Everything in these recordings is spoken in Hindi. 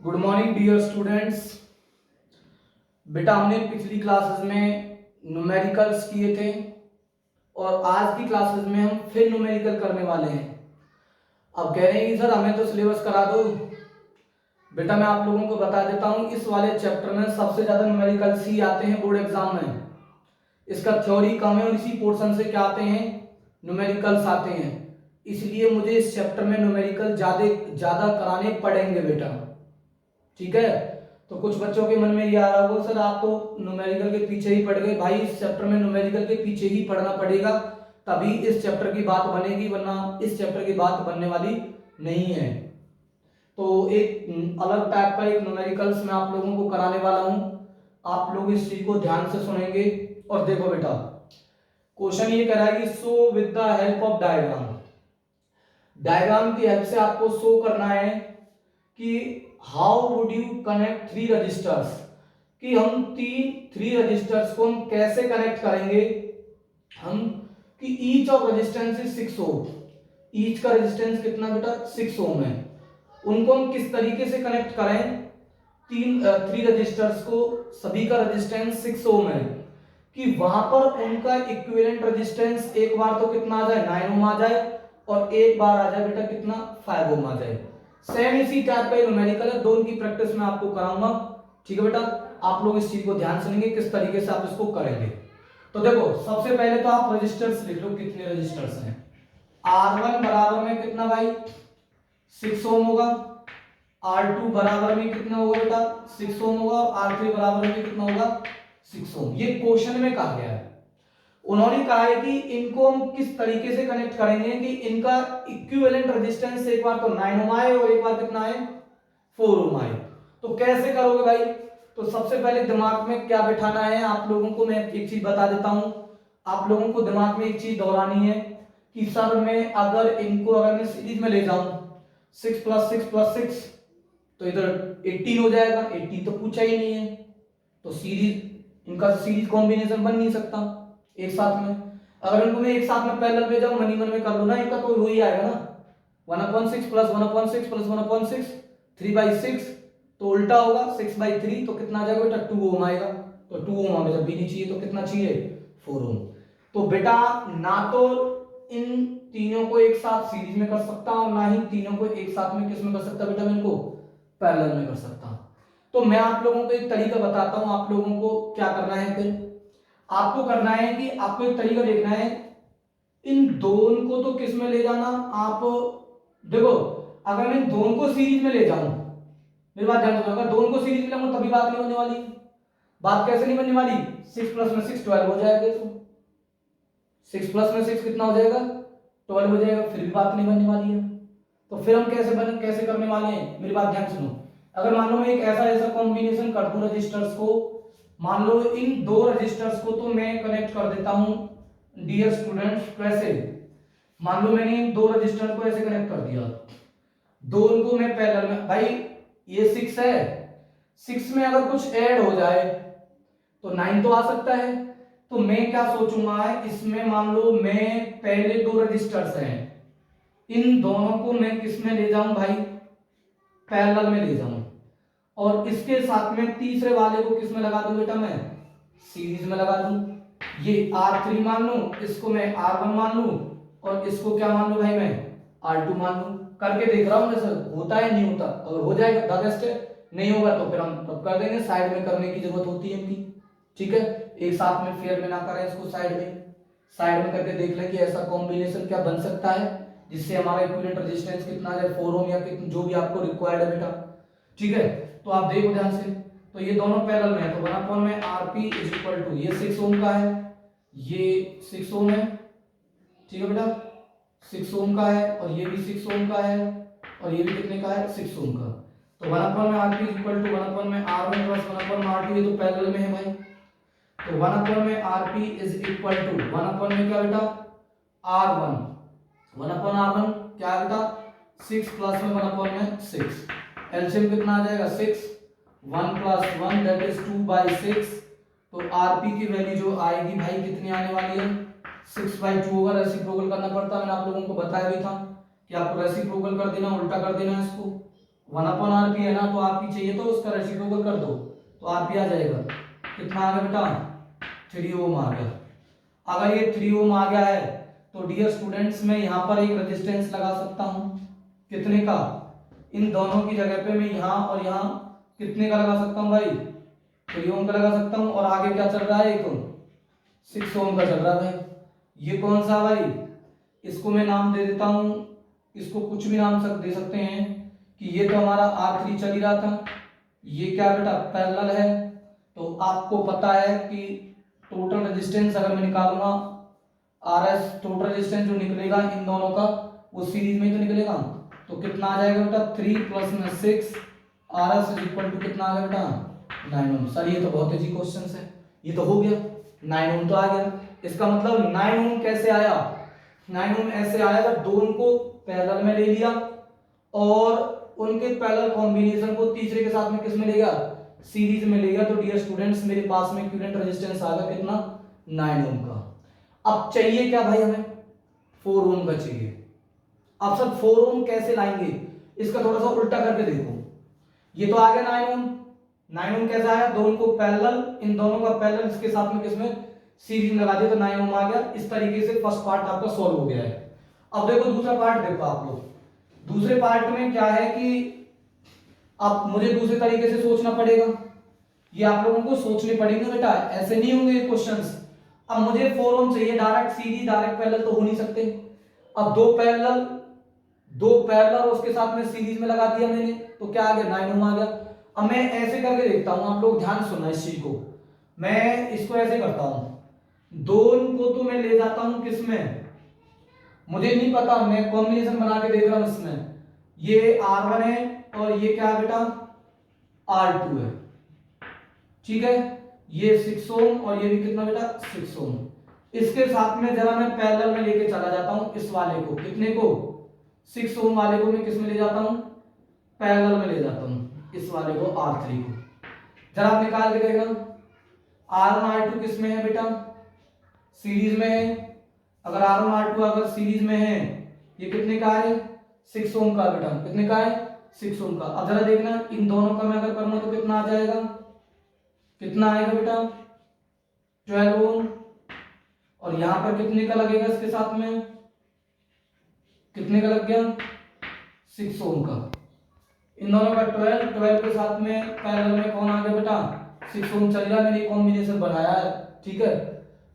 Good morning dear students. बेटा हमने पिछली क्लासेस में न्यूमेरिकल्स किए थे और आज की क्लासेस में हम फिर न्यूमेरिकल करने वाले हैं। अब कह रहे हैं कि सर हमें तो सिलेबस करा दो। बेटा मैं आप लोगों को बता देता हूँ, इस वाले चैप्टर में सबसे ज्यादा न्यूमेरिकल्स ही आते हैं बोर्ड एग्जाम में। इसका थ्योरी कम है और इसी पोर्शन से क्या आते हैं, न्यूमेरिकल्स आते हैं। इसलिए मुझे इस चैप्टर में न्यूमेरिकल ज्यादा कराने पड़ेंगे बेटा, ठीक है। तो कुछ बच्चों के मन में ये आ रहा होगा सर आप तो न्यूमेरिकल के पीछे ही पड़ गए। भाई इस चैप्टर में न्यूमेरिकल के पीछे ही पढ़ना पड़ेगा, तभी इस चैप्टर की बात बनेगी, वरना इस चैप्टर की बात बनने वाली नहीं है। तो एक अलग टाइप का एक न्यूमेरिकल्स मैं आप लोगों को कराने वाला हूं। आप लोग इस चीज को ध्यान से सुनेंगे। और देखो बेटा, क्वेश्चन ये कह रहा है कि show with the help of diagram. Diagram की हेल्प से आपको शो करना है कि how would you connect three resistors, कि हम थ्री रजिस्टर्स को हम कैसे कनेक्ट करेंगे। हम कि each of resistance is 6 ohm. Each का रेजिस्टेंस कितना बेटा, 6 ओम है। उनको हम किस तरीके से कनेक्ट करें, थ्री रजिस्टर्स को, सभी का रेजिस्टेंस 6 ओम है, कि वहां पर उनका इक्विवेलेंट रेजिस्टेंस एक बार तो कितना आ जाए, 9 ओम आ जाए, और एक बार आ जाए बेटा कितना, 5 ओम आ जाए। सेम इसी टाइप का न्यूमेरिकल है, दोनों की प्रैक्टिस मैं आपको कराऊंगा, ठीक है बेटा। आप लोग इस चीज को ध्यान सुनेंगे किस तरीके से आप इसको करेंगे। तो देखो सबसे पहले तो आप रजिस्टर्स लिख लो, कितने रजिस्टर्स हैं। R1 बराबर में कितना भाई, 6 ओम होगा। R2 बराबर में कितना होगा बेटा, 6 ओम होगा। और R3 बराबर में कितना होगा, 6 ओम। ये क्वेश्चन में कहा गया है। उन्होंने कहा है कि इनको हम किस तरीके से कनेक्ट करेंगे कि इनका इक्विवेलेंट रेजिस्टेंस एक बार तो 9 ओम आए और एक बार कितना है, 4 ओम आए। तो कैसे करोगे भाई, तो सबसे पहले दिमाग में क्या बिठाना है आप लोगों को, मैं एक चीज बता देता हूं। आप लोगों को दिमाग में एक चीज दोहरानी है कि सर मैं अगर इनको अगर मैं सीरीज में ले जाऊं 6 + 6 + 6 तो इधर 18 हो जाएगा। 18 तो पूछा ही नहीं है, तो सीरीज इनका सीरीज कॉम्बिनेशन बन नहीं सकता एक साथ में। अगर इनको मैं एक साथ में पैरेलल में जाऊं, मन ही मन में कर लो ना, इनका तो वही आएगा ना, 1/6 + 1/6 + 1/6 3/6। तो उल्टा होगा 6/3, तो कितना आ जाएगा बेटा, 2 ओम आएगा। तो 2 ओम हमें जब भी नहीं चाहिए तो कितना चाहिए, 4 ओम। तो बेटा ना तो इन तीनों को एक साथ सीरीज में कर सकता और ना ही तीनों को एक साथ में किस में कर सकता बेटा, मैं इनको पैरेलल में कर सकता। तो मैं आप लोगों को एक तरीका बताता हूं, आप लोगों को क्या करना है। फिर आपको करना है कि आपको एक तरीका देखना है, इन दोनों को तो किस में ले जाना आप। देखो अगर मैं दोनों को सीरीज में ले जाऊं, मेरी बात ध्यान से, अगर दोनों को सीरीज में लाऊंगा तभी बात नहीं बनने वाली। बात कैसे नहीं बनने वाली, 6 + में 6 12 हो जाएगा। तो 6 + में 6 कितना हो जाएगा, 12 हो जाएगा, फिर भी बात नहीं बनने वाली है। तो फिर हम कैसे करने वाले हैं, मेरी बात ध्यान सुनो। अगर मान लो मैं एक ऐसा कॉम्बिनेशन कर दूं रजिस्टर्स को, मान लो इन दो रजिस्टर्स को तो मैं कनेक्ट कर देता हूं डियर स्टूडेंट्स। कैसे, मान लो मैंने इन दो रजिस्टर्स को ऐसे कनेक्ट कर दिया, दोनों को मैं पैरेलल में, भाई ये 6 है, 6 में अगर कुछ ऐड हो जाए तो 9 तो आ सकता है। तो मैं क्या सोचूंगा, इसमें मान लो मैं पहले दो रजिस्टर्स हैं, इन दोनों को मैं किस में ले जाऊं भाई, पैरेलल में ले जाऊं, और इसके साथ में तीसरे वाले को किस में लगा दूं बेटा, मैं सीरीज में लगा दूं। ये R3 मान लूं, इसको मैं R1 मान लूं, और इसको क्या मान लूं भाई, मैं R2 मान लूं। करके देख रहा हूं सर होता है नहीं होता, अगर हो जाएगा द बेस्ट है, नहीं होगा तो फिर हम तब कर देंगे, साइड में करने की जरूरत होती है इनकी, ठीक है। एक साथ में फेयर में ना करें इसको, साइड में करके देख लें कि ऐसा कॉम्बिनेशन क्या बन सकता है जिससे हमारा इक्विवेलेंट रेजिस्टेंस कितना है, 4 ओम या कितना जो भी आपको रिक्वायर्ड है बेटा, ठीक है। तो आप देखो ध्यान से, तो ये दोनों पैरेलल में है, तो 1 में Rp = ये 6 ओम का है, ये 6 ओम है, ठीक है बेटा, 6 ओम का है, और ये भी 6 ओम का है, और ये भी कितने का है, 6 ओम का। तो 1 में Rp = 1 में R1 + 1 में R2, ये तो पैरेलल में है भाई। तो 1 में Rp = 1 में क्या बेटा, R1, 1/R1 क्या बेटा, 6 + में 1 में 6, एलसीएम कितना आ जाएगा 6, 1 + 1 दैट इज 2/6। तो Rp की वैल्यू जो आएगी भाई कितनी आने वाली है, 6/2 होगा। रेसिप्रोकल करना पड़ता है, मैंने आप लोगों को बताया भी था कि आपको रेसिप्रोकल कर देना, उल्टा कर देना है इसको, 1/RP है ना, तो RP चाहिए तो उसका रेसिप्रोकल कर दो तो RP आ जाएगा। कितना आ गया बेटा? 3 ओम आ गया। अगर ये 3 ओम आ गया है तो डियर स्टूडेंट्स मैं यहाँ पर एक रेजिस्टेंस लगा सकता हूँ। कितने का? इन दोनों की जगह पे मैं यहाँ और यहाँ कितने का लगा सकता हूँ भाई? 3 ओम का लगा सकता हूँ। और आगे क्या चल रहा है? एक 6 ओम का चल रहा है भाई। ये कौन सा भाई? इसको मैं नाम दे देता हूँ, इसको कुछ भी नाम दे सकते हैं कि ये तो हमारा R3 चल ही रहा था। ये क्या बेटा? पैरेलल है। तो आपको पता है कि टोटल रेजिस्टेंस अगर मैं निकालूंगा RS, टोटल रेजिस्टेंस जो निकलेगा इन दोनों का वो सीरीज में ही तो निकलेगा। तो कितना आ जाएगा बेटा? 3 प्लस में 6 RS इज इक्वल टू कितना आ गया बेटा? 9 ओम। सर ये तो बहुत इजी क्वेश्चन है, ये तो हो गया। 9 ओम तो आ गया। इसका मतलब 9 ओम कैसे आया? 9 ओम ऐसे आया जब दोनों को पैरेलल में ले लिया और उनके पैरेलल कॉम्बिनेशन को तीसरे के साथ में किस में ले गया? सीरीज में ले गया। तो डियर स्टूडेंट्स मेरे पास में इक्विवेलेंट रेजिस्टेंस आ गया कितना? 9 ओम का। अब चाहिए क्या भाई हमें? 4 ओम का चाहिए। अब सब 4 ओम कैसे लाएंगे? इसका थोड़ा सा उल्टा करके देखो। ये तो आ गया 9 ओम। 9 ओम कैसे आया? दोनों को पैरेलल, इन दोनों का पैरेलल इसके साथ में किसमें? सीरीज में लगा दिया तो 9 ओम आ गया। इस तरीके से फर्स्ट पार्ट आपका सॉल्व हो गया है। अब देखो दूसरा पार्ट देखो आप लोग। दूसरे पार्ट में क्या है कि अब मुझे दूसरे तरीके से सोचना पड़ेगा। ये आप लोगों को सोचने पड़ेंगे बेटा, ऐसे नहीं होंगे ये क्वेश्चंस। अब मुझे 4 ओम चाहिए, डायरेक्ट सीरीज डायरेक्ट पैरेलल तो हो नहीं सकते। अब दो पैरेलल उसके साथ में सीरीज में लगा दिया मैंने तो क्या आ गया? 9 ओम आ गया। अब मैं ऐसे करके देखता हूं, आप लोग ध्यान सुनना इस चीज को। मैं इसको ऐसे करता हूं, दोनों को तो मैं ले जाता हूं किसमें? मुझे नहीं पता, मैं कॉम्बिनेशन बना के देख रहा हूं इसमें। ये R1 है और ये क्या है बेटा? R2 है। ठीक है, ये 6 ओम और ये भी कितना बेटा? 6 ओम। इसके साथ में जरा मैं पैरेलल में लेके चला जाता हूं इस वाले को। कितने को? 6 ओम वाले को मैं किस में ले जाता हूं? पैरेलल में ले जाता हूं इस वाले को, R3 को। जरा आप निकाल के देखना, R1 R2 किस में है बेटा? सीरीज में है। अगर R1 R2 अगर सीरीज में है, ये कितने का है? 6 ओम का बेटा। कितने का है? 6 ओम का। अब जरा देखना इन दोनों का मैं अगर करूंगा तो कितना आ जाएगा? कितना आएगा बेटा? 12 ओम। और यहां पर कितने का लगेगा इसके साथ में? कितने का लग गया? 6 ओम का। इन दोनों का 12 के साथ में पैरेलल में कौन आ गया बेटा? 6 ओम चल रहा। मैंने कॉम्बिनेशन बनाया है, ठीक है।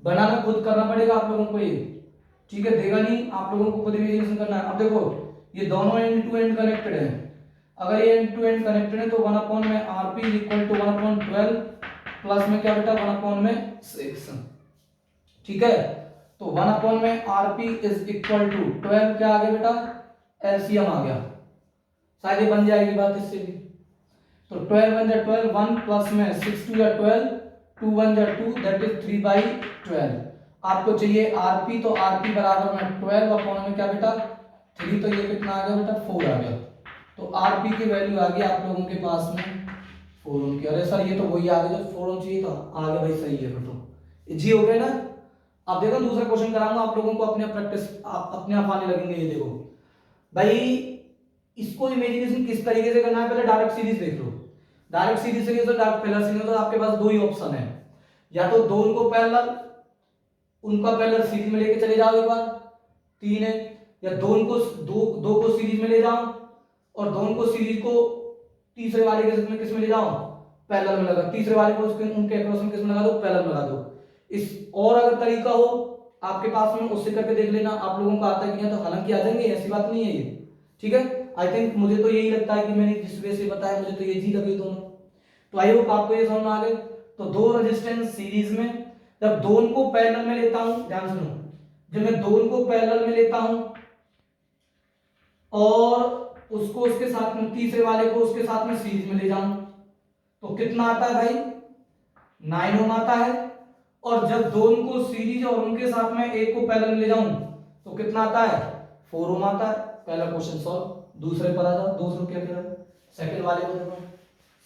बनाना खुद करना पड़ेगा आप लोगों को ये, ठीक है, देगा नहीं, आप लोगों को खुद इमेजिनेशन करना है। अब देखो ये दोनों एंड टू एंड कनेक्टेड है। अगर ये एंड टू एंड कनेक्टेड है तो 1 में RP इक्वल टू 1/12 प्लस में क्या बेटा? 1 में 6। ठीक है, तो 1 में RP इज इक्वल टू 12 क्या आ गया बेटा? एलसीएम आ गया। शायद ये बन जाएगी बात इससे भी। तो 12 1 जा 12, 1 प्लस में 6 2 जा 12, 2 1 जा 2, दैट इज 3/12। आपको चाहिए RP, तो RP बराबर में 12 अपॉन में क्या बेटा? 3। तो ये कितना आ गया बेटा? 4 आ गया। तो RP की वैल्यू आ गई आप लोगों के पास में 4 ओम की। अरे सर ये तो वही आ गया जो 4 ओम चाहिए था। आ गया भाई, सही है। तो जी हो गया ना। अब देखो दूसरा क्वेश्चन कराऊंगा आप लोगों को, अपने प्रैक्टिस अपने आप आने लगेंगे। ये देखो भाई, इसको इमेजिनेशन किस तरीके से करना है? पहले डायरेक्ट सीरीज देख लो। डायरेक्ट सीरीज से तो डायरेक्ट पैरेलल सीरीज, तो आपके पास दो ही ऑप्शन है, या तो दोनों को पैरेलल, उनका पैरेलल सीरीज में लेके चले जाओ एक बार, 3 है, या दोनों को दो को सीरीज में ले जाओ और दोनों को सीरीज को तीसरे वाले के में किस में ले जाओ? पैरेलल में लगा। तीसरे वाले को उनके अक्रॉस में किस में लगा दो? पैरेलल में लगा दो। इस और अगर तरीका हो आपके पास में, उससे करके देख लेना। आप लोगों को आता है कि नहीं, तो हालांकि आ जाएंगे, ऐसी बात नहीं है ये, ठीक है। आई थिंक मुझे तो यही लगता है कि मैंने जिस वे से बताया मुझे तो ये जी लगे दोनों। तो आई होप आपको ये समझ में आ गए। तो दो रेजिस्टेंस सीरीज में, जब दोनों को पैरेलल में लेता हूं, ध्यान सुनो, जब मैं दोनों को पैरेलल में लेता हूं और उसको उसके साथ में तीसरे वाले को उसके साथ में सीरीज में ले जाऊं, तो कितना आता है भाई? 9 ओम आता है। और जब दोनों को सीरीज और उनके साथ में एक को पैरेलल में ले जाऊं तो कितना आता है? 4 ओम आता है। पहला क्वेश्चन सॉल्व। दूसरे पर आ जाओ। दूसरे क्या कह रहा है? सेकंड वाले को देखो,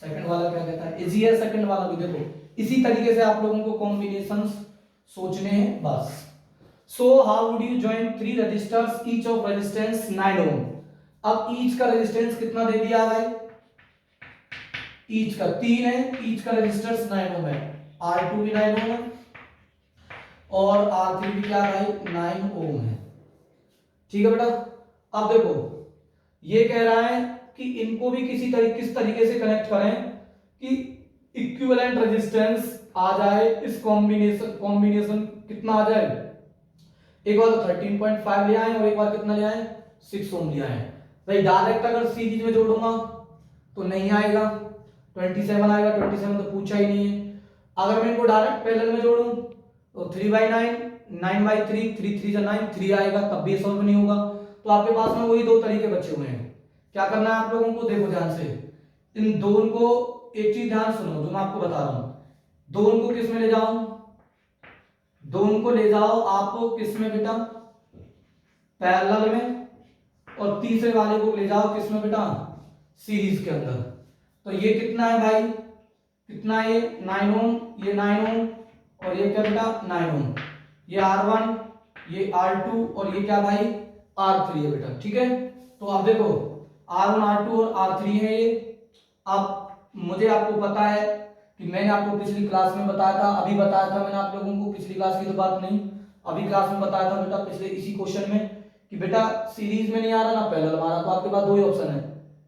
सेकंड वाला क्या कहता है? इजी है सेकंड वाला भी। देखो इसी तरीके से आप लोगों को कॉम्बिनेशंस सोचने हैं बस। So how would you join 3 resistors each of resistance 9 ohm? अब ईच का रेजिस्टेंस कितना दे दिया भाई, ईच का 3 है, ईच का रेजिस्टेंस 9 ओम है, R2 भी 9 ओम है और R3 भी क्या भाई 9 ओम है। ठीक है बेटा। अब देखो ये कह रहा है कि इनको भी किस तरीके से कनेक्ट करें कि इक्विवेलेंट रेजिस्टेंस आ जाए, इस कॉम्बिनेशन कितना आ जाए, एक बार तो 13.5 ले आए और एक बार कितना ले आए 6 ओम ले आए। भाई डायरेक्ट अगर सीरीज में जोड़ूंगा तो नहीं आएगा, 27 आएगा, 27 तो पूछा ही नहीं है। अगर मैं इनको डायरेक्ट पैरेलल में जोड़ूं तो 3/9, 9/3, 3 3 9, 3 आएगा, तब भी सॉल्व नहीं होगा। तो आपके पास में वही दो तरीके बचे हुए हैं। क्या करना है आप लोगों को, देखो ध्यान से, इन दोनों को, एक चीज ध्यान सुनो जो मैं आपको बता रहा हूं, दोनों को किस में ले जाऊं, दोनों को ले जाओ आप किस में बेटा, पैरेलल में, और तीसरे वाले को ले जाओ किस में बेटा, सीरीज के अंदर। तो ये कितना है भाई, कितना है, 9 ओम, ये 9 ओम और ये क्या बेटा 9 ओम, ये R1, ये R2 और ये क्या भाई R3 है बेटा। ठीक है। तो अब देखो R1, R2 और R3 है ये। अब मुझे आपको पता है कि मैंने आपको पिछली क्लास में बताया था, अभी बताया था मैंने आप लोगों को, पिछली क्लास की तो बात नहीं, अभी क्लास में बताया था बेटा पिछले इसी क्वेश्चन में कि बेटा सीरीज में नहीं आ रहा ना पैरेलल में आ रहा, तो आपके पास दो ही ऑप्शन है,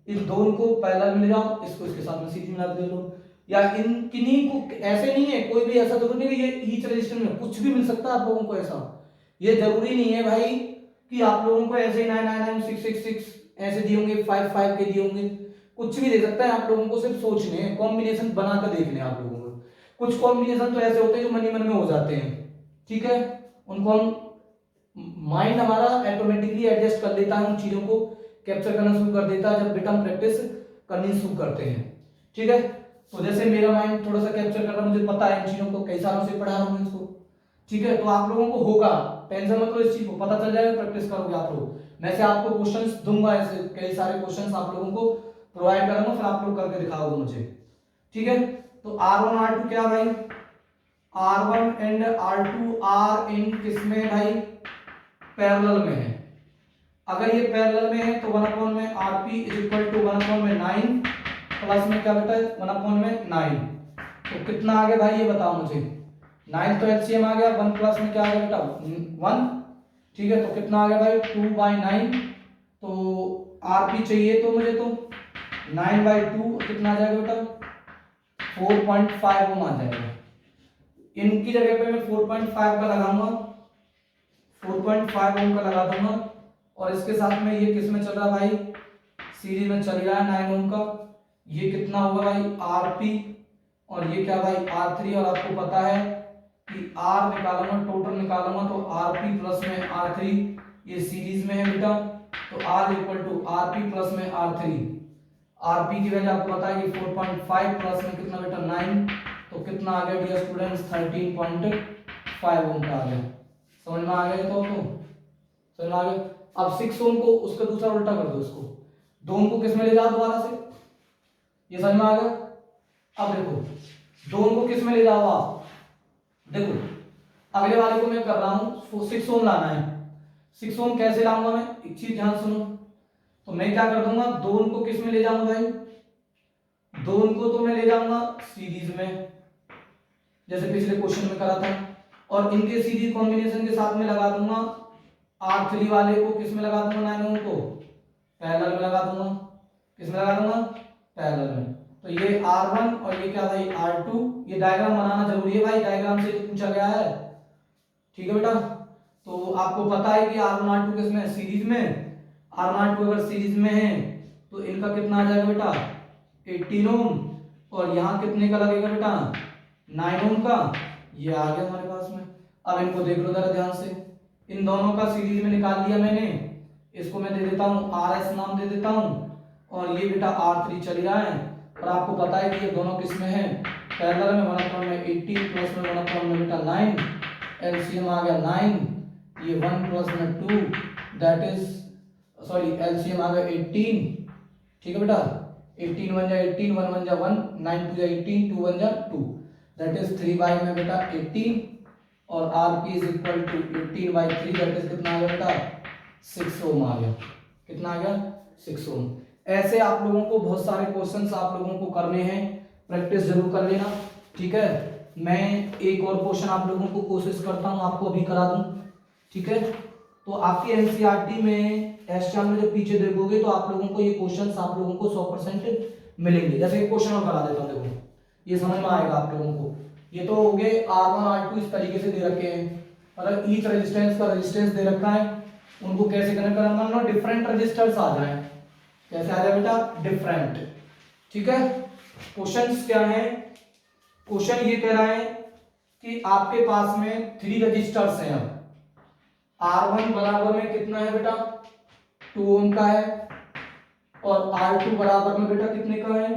इन दोनों को पैरेलल में ले जाओ, इसको इसके साथ में सीरीज में लगा दे लो, या इन किन्हीं को, ऐसे नहीं है कोई भी ऐसा जरूरी नहीं है ये ईच रजिस्टर में कुछ भी मिल सकता है आप लोगों को, ऐसा ये जरूरी नहीं है भाई कि आप लोगों को ऐसे 999 666 ऐसे दिए होंगे, 5 के दिए होंगे, कुछ भी दे सकता है आप लोगों को, सिर्फ सोचने हैं, कॉम्बिनेशन बनाकर देखने हैं आप लोगों को। कुछ कॉम्बिनेशन तो ऐसे होते हैं जो मन ही मन में हो जाते हैं, ठीक है, उनको हम, माइंड हमारा ऑटोमेटिकली एडजस्ट कर लेता है, उन चीजों को कैप्चर करना शुरू कर देता है जब बेटा हम प्रैक्टिस करनी शुरू करते हैं। ठीक है। तो जैसे मेरा माइंड थोड़ा सा कैप्चर कर रहा है, मुझे पता है इन चीजों को, कई सालों से पढ़ा रहा हूं इसको। ठीक है। तो आप लोगों को होगा, टेंशन मत लो, इस चीज को पता चल जाएगा, प्रैक्टिस करोगे आप लोग। मैं से आपको क्वेश्चंस दूंगा, ऐसे कई सारे क्वेश्चंस आप लोगों को प्रोवाइड करूंगा, फिर आप लोग करके दिखाओगे मुझे। ठीक है। तो R1 R2 क्या भाई, R1 and R2 are in किसमें भाई, पैरेलल में है। अगर ये पैरेलल में है तो 1 में Rp इज इक्वल टू 1 में 9 प्लस में क्या बेटा 1 में 9, तो कितना आ गया भाई ये बताओ मुझे, 9 तो एलसीएम आ गया, 1 प्लस में क्या आ गया बेटा 1। ठीक है। तो कितना आ गया भाई 2/9, तो Rp चाहिए तो मुझे, तो 9/2 कितना आ जाएगा बेटा 4.5 ओम आ जाएगा। इनकी जगह पे मैं 4.5 का लगाऊंगा, 4.5 ओम का लगा दूंगा, और इसके साथ में ये किस में चल रहा है भाई, सीरीज में चल रहा है 9 ओम का। ये कितना होगा भाई Rp, और ये क्या भाई R3, और आपको पता है कि R निकालूंगा, टोटल निकालूंगा तो Rp प्लस में R3, ये सीरीज में है बेटा, तो R equal to Rp plus में R3, Rp की वैल्यू आपको पता है कि 4.5 प्लस में कितना बेटा 9, तो कितना आ गया डियर स्टूडेंट्स 13.5 ओम का आ गया। समझ में आ गया, तो समझ में आ गया। अब 6 ओम को उसका दूसरा उल्टा कर दो, इसको दोनों को किस में ले जाओ दोबारा से, ये समझ में आ गया। अब देखो दोनों को किस में ले जाओ आप, देखो अगले वाले को मैं कर रहा हूं 6 ओम लाना है। 6 ओम कैसे लाऊंगा मैं, एक चीज ध्यान सुनो, तो मैं क्या कर दूंगा, दोनों को किस में ले जाऊंगा भाई, दोनों को तो मैं ले जाऊंगा सीरीज में, जैसे पिछले क्वेश्चन में करा था, और इनके सीरीज कॉम्बिनेशन के साथ में लगा दूंगा R3 वाले को किस में लगा दूंगा, 9 ओम को पैरेलल में लगा दूंगा, किस में लगा दूंगा पैरेलल में। तो ये R1 और ये क्या भाई R2, ये डायग्राम बनाना जरूरी है भाई, डायग्राम से तो पूछा गया है। ठीक है बेटा। तो आपको पता है कि R1 R2 किस में सीरीज में, R1 R2 अगर सीरीज में है तो इनका कितना आ जाएगा बेटा 18 ओम, और यहाँ कितने का लगेगा बेटा 9 ओम का, ये आ गया हमारे पास में। अब इनको देख लो जरा ध्यान से, इन दोनों का सीरीज में निकाल लिया मैंने, इसको मैं दे देता हूँ RS नाम दे देता हूँ, और ये बेटा R3 चल रहा है, और आपको पता है कि ये दोनों किस में है पैरेलल में, 1 में 18 प्लस में 1 में बेटा 9, एलसीएम आ गया 9, ये 1 प्लस में 2 दैट इज सॉरी एलसीएम आ गया 18। ठीक है बेटा, 18 1 जा 18, 1 1 जा 1, 9 2 जा 18, 2 1 जा 2 दैट इज 3 में बेटा 18, और Rp is equal to 18/3 that is कितना आ गया बेटा 6 ओम आ गया, कितना आ गया 6 ओम। ऐसे आप लोगों को बहुत सारे क्वेश्चंस आप लोगों को करने हैं, प्रैक्टिस जरूर कर लेना, ठीक है। मैं एक और क्वेश्चन आप लोगों को कोशिश करता हूं आपको अभी करा दूं, ठीक है। तो आपकी एनसीईआरटी में एसटीआर में जब पीछे देखोगे तो आप लोगों को ये क्वेश्चंस आप लोगों को 100% मिलेंगे। जैसे एक क्वेश्चन और करा देता हूं, देखो ये समझ में आएगा आप लोगों को। ये तो हो गए R1 R2 इस तरीके से दे रखे हैं, अगर ईच रेजिस्टेंस का रेजिस्टेंस दे रखा है, उनको कैसे कनेक्ट करना, मान लो डिफरेंट रेजिस्टर्स आ जाए, कैसे आ जाए बेटा, डिफरेंट, ठीक है। क्वेश्चंस क्या है, क्वेश्चन ये कह रहा है कि आपके पास में 3 रजिस्टर्स हैं, अब R1 बराबर में कितना है बेटा, 2 ओम का है, और R2 बराबर में बेटा कितने का है,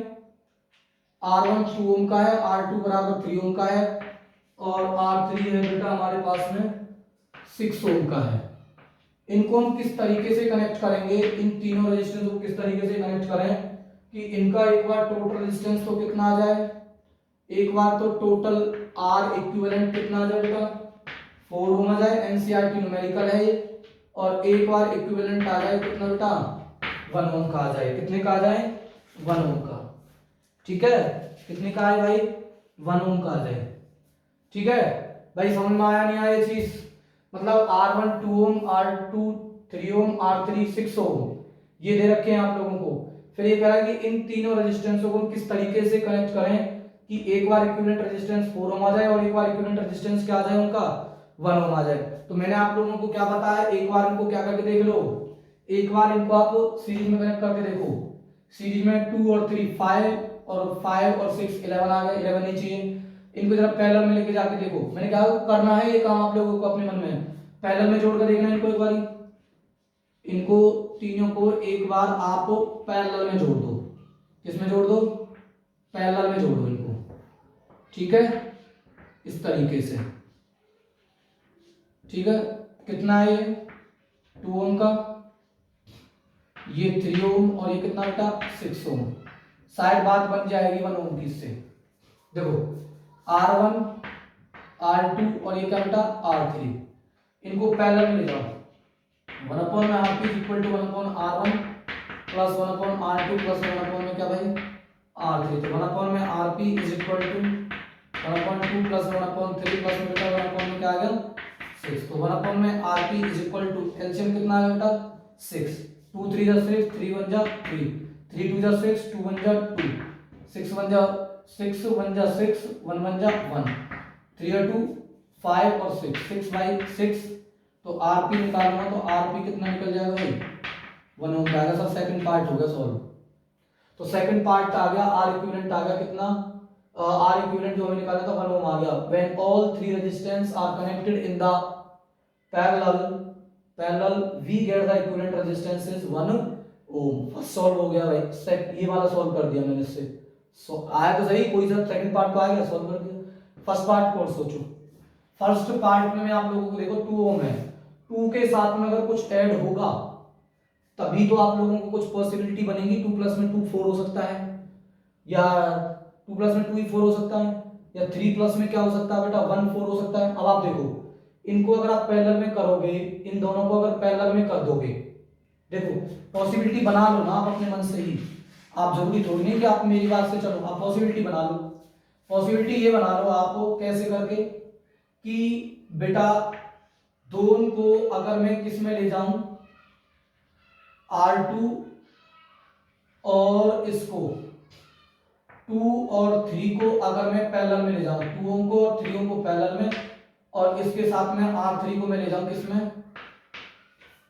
R1 2 ओम का है, R2 बराबर 3 ओम का है, और R3 है बेटा हमारे पास में 6 ओम का है। इनको हम किस तरीके से कनेक्ट करेंगे, इन तीनों रेजिस्टेंस को किस तरीके से कनेक्ट करें कि इनका एक बार टोटल रेजिस्टेंस तो कितना आ जाए, एक बार तो टोटल R इक्विवेलेंट कितना आ जाए बेटा, 4 ओम आ जाए, एनसीईआरटी न्यूमेरिकल है ये, और एक बार इक्विवेलेंट आ जाए कितना बेटा, 1 ओम का आ जाए, कितने का आ जाए, 1 ओम का, ठीक है। कितने का है भाई, 1 ओम का आ जाए, ठीक है भाई। समझ में आया नहीं आया ये चीज, मतलब R1 2 ओम, R2 3 ओम, R3 6 ओम ये दे रखे हैं आप लोगों को। फिर ये कह रहा है कि इन तीनों रेजिस्टेंसों को किस तरीके से कनेक्ट करें कि एक बार इक्विवेलेंट रेजिस्टेंस 4 ओम आ जाए और एक बार इक्विवेलेंट रेजिस्टेंस क्या आ जाए उनका, 1 ओम आ जाए। तो मैंने आप लोगों को क्या बताया, एक बार इनको क्या करके देख लो, एक बार इनको आप सीरीज में कनेक्ट करके देखो, सीरीज में 2 और 3 5 और 5 और 6 11 आ गया, 11 नहीं चाहिए। इनको जरा पैरेलल में लेके जाके देखो, मैंने क्या करना है ये काम आप लोगों को अपने मन में, पैरेलल में जोड़ कर देखना है इनको एक बार, इनको तीनों को एक बार आप पैरेलल में जोड़ दो, किसमें जोड़ दो, पैरेलल में जोड़ दो इनको, ठीक है, इस तरीके से, ठीक है। कितना है ये, 2 ओम का, ये 3 ओम, और ये कितना बेटा, 6 ओम। शायद बात बन जाएगी 1 ओम की इससे। देखो R1 R2 और ये क्या बेटा R3, इनको पैरेलल में ले जाओ, 1 में RP equal to 1/R1 plus 1/R2 plus 1 में क्या भाई R3, तो 1 में RP is equal to 1/2 plus 1/3 plus में बेटा 1 में क्या आ गया 6, तो 1 में RP is equal to LCM कितना आ गया बेटा 6, 2 3 जा 6, 3 1 जा 3, 3 2 जा 6, 2 1 जा 2, 6 1 जा 6, 1 जा 6, 1 1 जा 1, 3 और 2 5 और 6, 6 बाई 6, तो आरपी निकालना, तो आरपी कितना निकल जाएगा भाई 1 ओम का आएगा। सर सेकंड पार्ट हो गया सॉल्व, तो सेकंड पार्ट आ गया, आर इक्विवेलेंट आ गया कितना, आर इक्विवेलेंट जो हमें निकालना था 1 ओम आ गया। When all 3 resistance are connected in the parallel we get the equivalent resistance is 1 ohm. First solve हो गया भाई, ये वाला सॉल्व कर दिया मैंने इससे, आया तो सही, कोई सा सेकंड पार्ट तो आ गया, सॉल्व कर दिया। फर्स्ट पार्ट को सोचो, फर्स्ट पार्ट में आप लोगों को देखो 2 ओम है, 2 के साथ में अगर कुछ ऐड होगा तभी तो आप लोगों को कुछ पॉसिबिलिटी बनेगी, 2 प्लस में 2 4 हो सकता है, या 2 प्लस में 2 ही 4 हो सकता है, या 3 प्लस में क्या हो सकता है बेटा 1 4 हो सकता है। अब आप देखो इनको अगर आप पैरेलल में करोगे, इन दोनों को अगर पैरेलल में कर दोगे, देखो पॉसिबिलिटी बना लो ना आप अपने मन से ही, आप जरूरी थोड़ी नहीं कि आप मेरी बात से चलो, आप पॉसिबिलिटी बना लो। पॉसिबिलिटी ये बना लो आप कैसे करके कि बेटा दोनों को अगर मैं किस में ले जाऊं, R2 और इसको 2 और 3 को अगर मैं पैरेलल में ले जाऊं, 2 ओम को और 3 ओम को पैरेलल में, और इसके साथ में R3 को मैं ले जाऊं किसमें,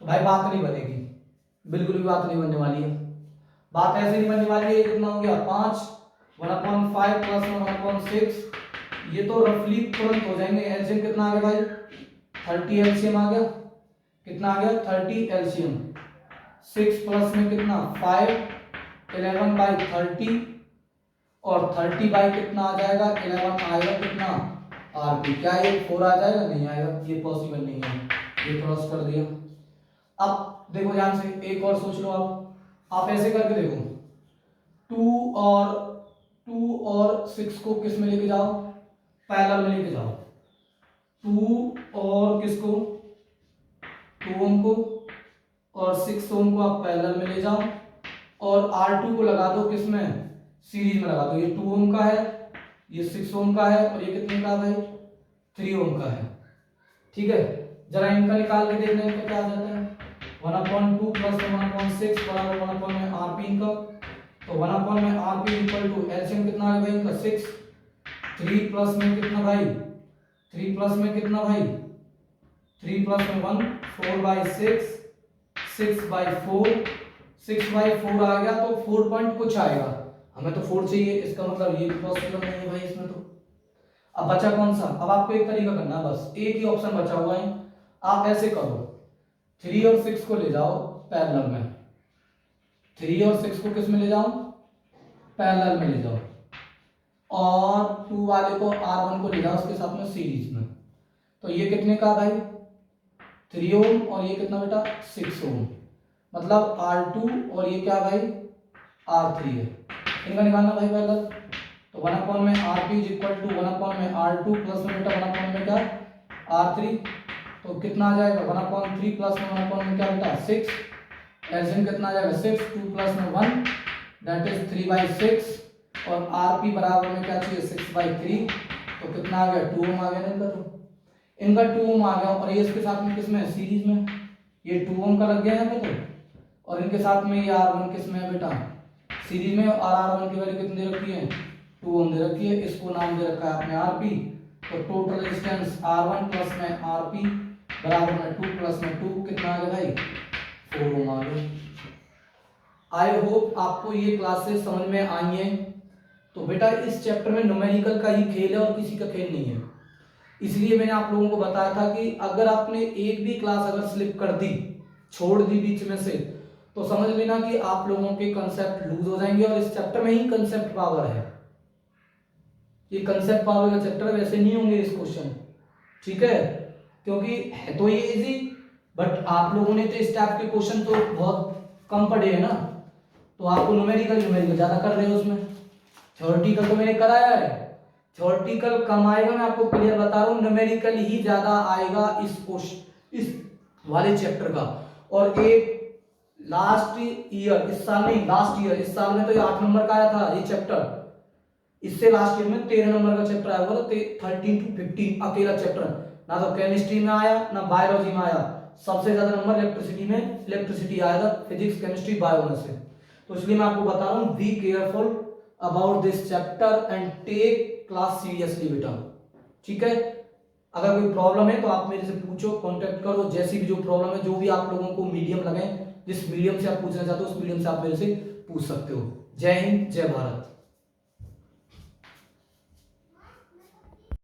तो भाई बात नहीं बनेगी, बिल्कुल भी बात नहीं बनने वाली है। बात ऐसे नहीं बनने वाली है, कितना हो गया 5, 1/5 प्लस 1/6, ये तो रफली तुरंत हो जाएंगे। एलसीएम कितना आ गया भाई 30 एलसीएम आ गया, कितना आ गया 30 एलसीएम, 6 प्लस में कितना 5, 11/30, और 30 बाई कितना आ जाएगा 11 आएगा कितना आरपी, क्या ये 4 आ जाएगा, नहीं आएगा, ये पॉसिबल नहीं है, ये क्रॉस कर दिया। अब देखो ध्यान से एक और सोच लो आप ऐसे करके देखो, 2 और 6 को किस में लेके जाओ, पैरेलल में लेके जाओ, 2 और किसको 2 ओम को और 6 ओम को आप पैरेलल में ले जाओ, और R2 को लगा दो किसमें, सीरीज में लगा दो। ये 2 ओम का है, ये 6 ओम का है, और ये कितने का भाई 3 ओम का है। ठीक है, जरा इनका निकाल के देख लें तो क्या आ जाता है, 1/2 प्लस 1/6 बराबर 1 में RP इनका। तो 1 में RP इक्वल टू एलसीएम कितना है भाई इनका 6, 3 प्लस में कितना भाई 3 प्लस में कितना भाई 3 प्लस में 1, 4/6, 6/4, 6/4 आ गया तो 4 पॉइंट कुछ आएगा, हमें तो 4 चाहिए, इसका मतलब ये भी पॉसिबल नहीं है भाई इसमें। तो अब बचा कौन सा, अब आपको एक तरीका करना है, बस एक ही ऑप्शन बचा हुआ है। आप ऐसे करो, 3 और 6 को ले जाओ पैरेलल में, 3 और 6 को किस में ले जाओ, पैरेलल में ले जाओ, और 2 वाले को R1 को ले जाओ उसके साथ में सीरीज में। तो ये कितने का भाई 3 ओम, और ये कितना बेटा 6 ओम, मतलब R2 और ये क्या भाई R3 है। इनका निकालना भाई पहले, तो 1 में RP इज इक्वल टू 1 में R2 प्लस में बेटा 1 में क्या R3, तो कितना आ जाएगा 1/3 प्लस में 1 में क्या बेटा 6, एलसीएम कितना आ जाएगा 6, 2 प्लस में 1 दैट इज 3/6, और RP बराबर में क्या चाहिए 6/3, तो कितना आ गया 2 ओम आ गया ना इनका, तो इनका 2 ओम आ गया, और ये इसके साथ में किसमें सीरीज में, ये 2 ओम का लग गया यहाँ पे, तो और इनके साथ में ये R1 किसमें है बेटा सीरीज में, और R1 की वैल्यू कितनी दे रखी है 2 ओम दे रखी है, इसको नाम दे रखा है आपने RP। तो टोटल रेजिस्टेंस R1 प्लस में RP बराबर में 2 प्लस में 2 कितना आ गया भाई 4 ओम आ गया। आई होप आपको ये क्लासेस समझ में आई हैं। तो बेटा इस चैप्टर में न्यूमेरिकल का ही खेल है और किसी का खेल नहीं है, इसलिए मैंने आप लोगों को बताया था कि अगर आपने एक भी क्लास अगर स्लिप कर दी, छोड़ दी बीच में से, तो समझ लेना कि आप लोगों के कंसेप्ट लूज हो जाएंगे, और इस चैप्टर में ही कंसेप्ट पावर है, ये कंसेप्ट पावर का चैप्टर, वैसे नहीं होंगे इस क्वेश्चन, ठीक है, क्योंकि है तो ये इजी, बट आप लोगों ने तो इस टाइप के क्वेश्चन तो बहुत कम पढ़े हैं ना, तो आपको न्यूमेरिकल ज्यादा कर रहे हो उसमें, थ्योरेटिकल तो मैंने कराया है, थ्योरेटिकल कम आएगा, मैं आपको क्लियर बता रहा हूँ, न्यूमेरिकल ही ज्यादा आएगा इस क्वेश्चन इस वाले चैप्टर का। और एक लास्ट ईयर, इस साल नहीं लास्ट ईयर, इस साल में तो ये 8 नंबर का आया था ये चैप्टर, इससे लास्ट ईयर में 13 नंबर का चैप्टर आया हुआ था, 13 to 15 अकेला चैप्टर, ना तो केमिस्ट्री में आया ना बायोलॉजी में आया, सबसे ज्यादा नंबर इलेक्ट्रिसिटी में इलेक्ट्रिसिटी आया था, फिजिक्स केमिस्ट्री बायो में से। तो इसलिए मैं आपको बता रहा हूँ be careful about this chapter and take class seriously बेटा, ठीक है। अगर कोई प्रॉब्लम है तो आप मेरे से पूछो, कांटेक्ट करो, जैसी भी जो प्रॉब्लम है, जो भी आप लोगों को मीडियम लगे, जिस मीडियम से आप पूछना चाहते हो उस मीडियम से आप मेरे से पूछ सकते हो। जय हिंद, जय भारत।